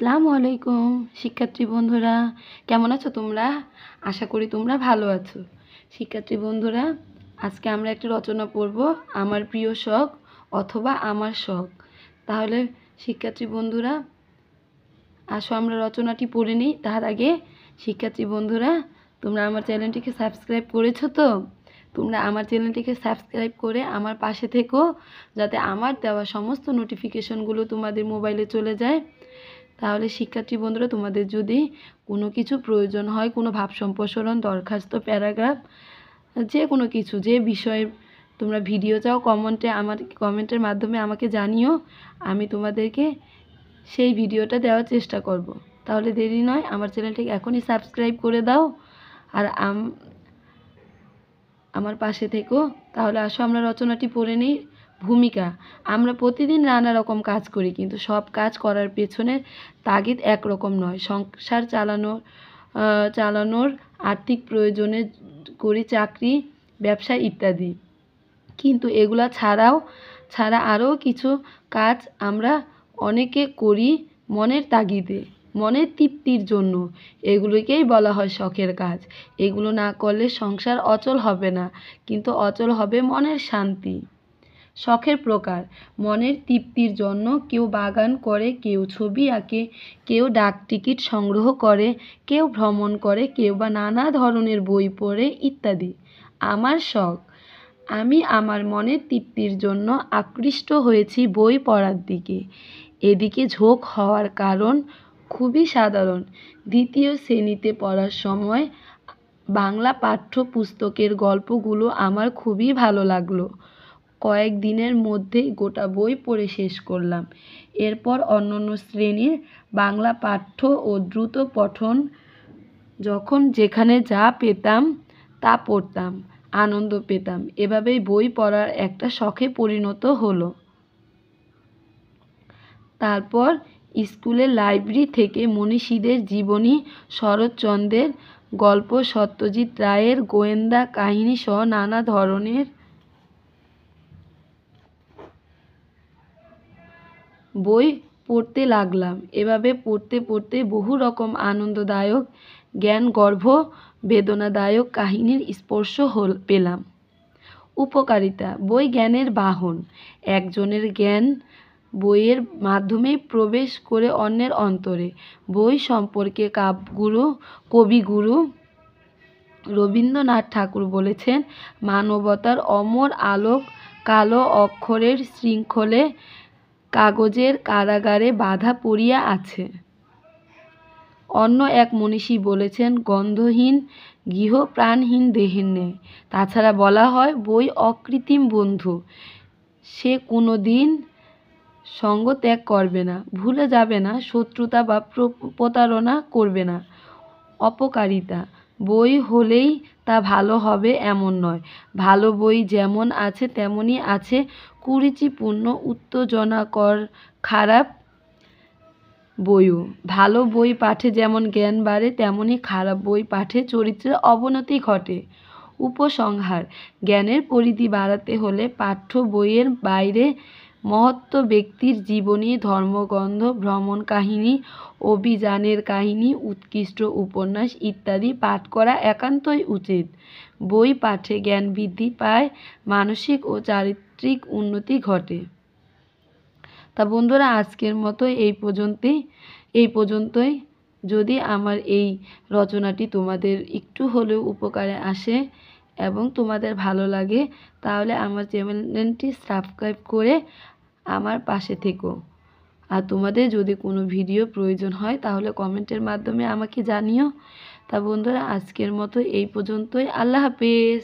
আসসালামু আলাইকুম শিক্ষার্থী বন্ধুরা, কেমন আছো তোমরা? আশা করি তোমরা ভালো আছো। শিক্ষার্থী বন্ধুরা, আজকে আমরা একটা রচনা পড়ব, আমার প্রিয় শখ অথবা আমার শখ। তাহলে শিক্ষার্থী বন্ধুরা, আসো আমরা রচনাটি পড়ে নিই। তার আগে শিক্ষার্থী বন্ধুরা, তোমরা আমার চ্যানেলটিকে সাবস্ক্রাইব করেছো তো? তোমরা আমার চ্যানেলটিকে সাবস্ক্রাইব করে আমার পাশে থেকো, যাতে আমার দেওয়া সমস্ত নোটিফিকেশনগুলো তোমাদের মোবাইলে চলে যায়। তাহলে শিক্ষার্থী বন্ধুরা, তোমাদের যদি কোনো কিছু প্রয়োজন হয়, কোনো ভাব সম্প্রসারণ, দরখাস্ত, প্যারাগ্রাফ, যে কোনো কিছু, যে বিষয়ে তোমরা ভিডিও চাও, কমেন্টের মাধ্যমে আমাকে জানিও। আমি তোমাদেরকে সেই ভিডিওটা দেওয়ার চেষ্টা করব। তাহলে দেরি নয়, আমার চ্যানেলটিকে এখনই সাবস্ক্রাইব করে দাও আর আমার পাশে থেকো। তাহলে আসো আমরা রচনাটি পড়ে নিই। ভূমিকা। আমরা প্রতিদিন নানা রকম কাজ করি, কিন্তু সব কাজ করার পেছনে তাগিদ একরকম নয়। সংসার চালানোর আর্থিক প্রয়োজনে করি চাকরি, ব্যবসা ইত্যাদি। কিন্তু এগুলা ছাড়া আরও কিছু কাজ আমরা অনেকে করি মনের তাগিদে, মনের তৃপ্তির জন্য। এগুলোকেই বলা হয় শখের কাজ। এগুলো না করলে সংসার অচল হবে না, কিন্তু অচল হবে মনের শান্তি। শখের প্রকার। মনের তৃপ্তির জন্য কেউ বাগান করে, কেউ ছবি আঁকে, কেউ ডাক টিকিট সংগ্রহ করে, কেউ ভ্রমণ করে, কেউ বা নানা ধরনের বই পড়ে ইত্যাদি। আমার শখ। আমি আমার মনের তৃপ্তির জন্য আকৃষ্ট হয়েছি বই পড়ার দিকে। এদিকে ঝোঁক হওয়ার কারণ খুবই সাধারণ। দ্বিতীয় শ্রেণীতে পড়ার সময় বাংলা পাঠ্যপুস্তকের গল্পগুলো আমার খুবই ভালো লাগলো। কয়েক দিনের মধ্যেই গোটা বই পড়ে শেষ করলাম। এরপর অন্যান্য শ্রেণীর বাংলা পাঠ্য ও দ্রুত পঠন, যখন যেখানে যা পেতাম তা পড়তাম, আনন্দ পেতাম। এভাবেই বই পড়ার একটা শখে পরিণত হলো। তারপর স্কুলের লাইব্রেরি থেকে মনীষীদের জীবনী, শরৎচন্দ্রের গল্প, সত্যজিৎ রায়ের গোয়েন্দা কাহিনী সহ নানা ধরনের বই পড়তে লাগলাম। এভাবে পড়তে পড়তে বহু রকম আনন্দদায়ক, জ্ঞানগর্ভ, বেদনাদায়ক কাহিনীর স্পর্শ পেলাম। উপকারিতা। বই জ্ঞানের বাহন। একজনের জ্ঞান বইয়ের মাধ্যমে প্রবেশ করে অন্যের অন্তরে। বই সম্পর্কে কবিগুরু রবীন্দ্রনাথ ঠাকুর বলেছেন, মানবতার অমর আলোক কালো অক্ষরের শৃঙ্খলে কাগজের কারাগারে বাঁধা পড়িয়া আছে। অন্য এক মনীষী বলেছেন, গন্ধহীন গৃহ প্রাণহীন দেহের ন্যায়। তাছাড়া বলা হয়, বই অকৃত্রিম বন্ধু। সে কোনো দিন সঙ্গ ত্যাগ করবে না, ভুলে যাবে না, শত্রুতা বা প্রতারণা করবে না। অপকারিতা। বই হলেই তা ভালো হবে এমন নয়। ভালো বই যেমন আছে তেমনই আছে কুরুচিপূর্ণ, উত্তেজনাকর খারাপ বইও। ভালো বই পাঠে যেমন জ্ঞান বাড়ে, তেমনি খারাপ বই পাঠে চরিত্রের অবনতি ঘটে। উপসংহার। জ্ঞানের পরিধি বাড়াতে হলে পাঠ্য বইয়ের বাইরে মহৎ ব্যক্তির জীবনী, ধর্মগ্রন্থ, ভ্রমণ কাহিনী, অভিযানের কাহিনী, উৎকৃষ্ট উপন্যাস ইত্যাদি পাঠ করা একান্তই উচিত। বই পাঠে জ্ঞান বৃদ্ধি পায়, মানসিক ও চারিত্রিক উন্নতি ঘটে। তা বন্ধুরা, আজকের মতো এই পর্যন্তই। যদি আমার এই রচনাটি তোমাদের একটু হলেও উপকারে আসে এবং তোমাদের ভালো লাগে, তাহলে আমার চ্যানেলটি সাবস্ক্রাইব করে আমার পাশে থেকো। আর তোমাদের যদি কোনো ভিডিও প্রয়োজন হয়, তাহলে কমেন্টের মাধ্যমে আমাকে জানিও। তা বন্ধুরা, আজকের মতো এই পর্যন্তই। আল্লাহ হাফেজ।